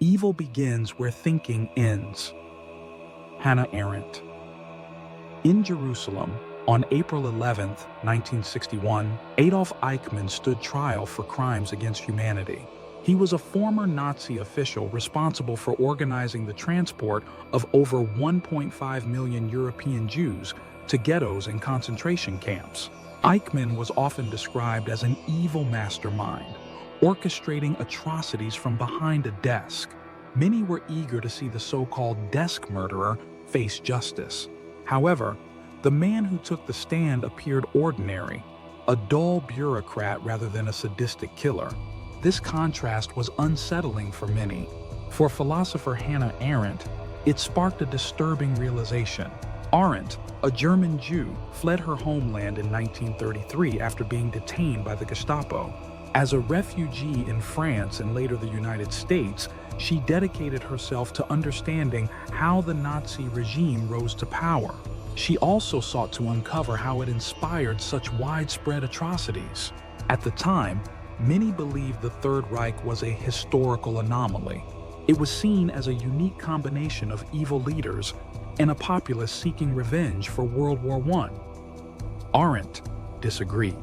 Evil begins where thinking ends. Hannah Arendt. In Jerusalem, on April 11, 1961, Adolf Eichmann stood trial for crimes against humanity. He was a former Nazi official responsible for organizing the transport of over 1.5 million European Jews to ghettos and concentration camps. Eichmann was often described as an evil mastermind, orchestrating atrocities from behind a desk. Many were eager to see the so-called desk murderer face justice. However, the man who took the stand appeared ordinary, a dull bureaucrat rather than a sadistic killer. This contrast was unsettling for many. For philosopher Hannah Arendt, it sparked a disturbing realization. Arendt, a German Jew, fled her homeland in 1933 after being detained by the Gestapo. As a refugee in France and later the United States, she dedicated herself to understanding how the Nazi regime rose to power. She also sought to uncover how it inspired such widespread atrocities. At the time, many believed the Third Reich was a historical anomaly. It was seen as a unique combination of evil leaders and a populace seeking revenge for World War I. Arendt disagreed.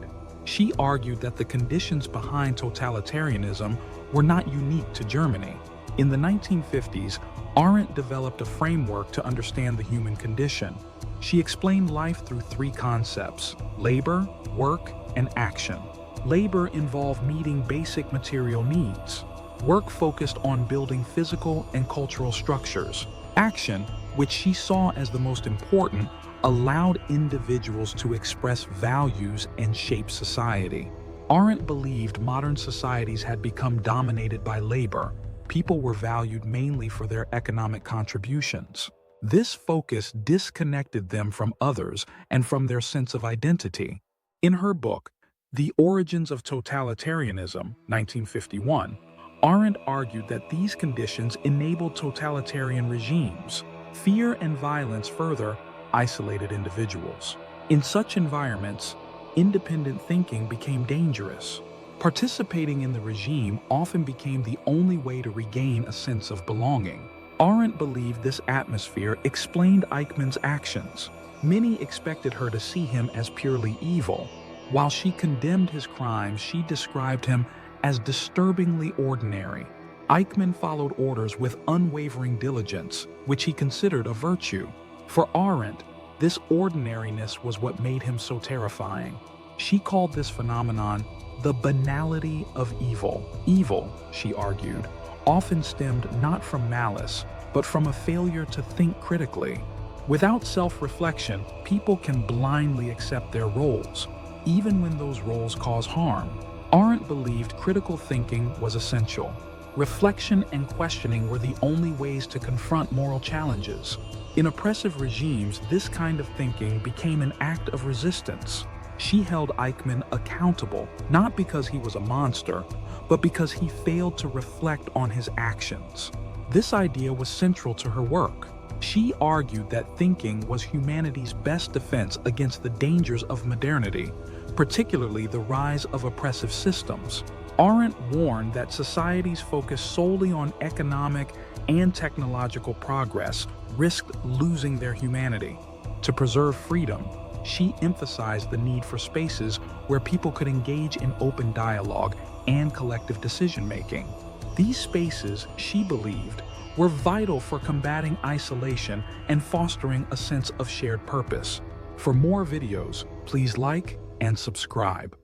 She argued that the conditions behind totalitarianism were not unique to Germany. In the 1950s, Arendt developed a framework to understand the human condition. She explained life through three concepts: labor, work, and action. Labor involved meeting basic material needs. Work focused on building physical and cultural structures. Action, which she saw as the most important, allowed individuals to express values and shape society. Arendt believed modern societies had become dominated by labor. People were valued mainly for their economic contributions. This focus disconnected them from others and from their sense of identity. In her book, The Origins of Totalitarianism, 1951, Arendt argued that these conditions enabled totalitarian regimes. Fear and violence further isolated individuals. In such environments, independent thinking became dangerous. Participating in the regime often became the only way to regain a sense of belonging. Arendt believed this atmosphere explained Eichmann's actions. Many expected her to see him as purely evil. While she condemned his crimes, she described him as disturbingly ordinary. Eichmann followed orders with unwavering diligence, which he considered a virtue. For Arendt, this ordinariness was what made him so terrifying. She called this phenomenon the banality of evil. Evil, she argued, often stemmed not from malice, but from a failure to think critically. Without self-reflection, people can blindly accept their roles, even when those roles cause harm. Arendt believed critical thinking was essential. Reflection and questioning were the only ways to confront moral challenges. In oppressive regimes, this kind of thinking became an act of resistance. She held Eichmann accountable, not because he was a monster, but because he failed to reflect on his actions. This idea was central to her work. She argued that thinking was humanity's best defense against the dangers of modernity, particularly the rise of oppressive systems. Arendt warned that societies focused solely on economic and technological progress risked losing their humanity. To preserve freedom, she emphasized the need for spaces where people could engage in open dialogue and collective decision-making. These spaces, she believed, were vital for combating isolation and fostering a sense of shared purpose. For more videos, please like and subscribe.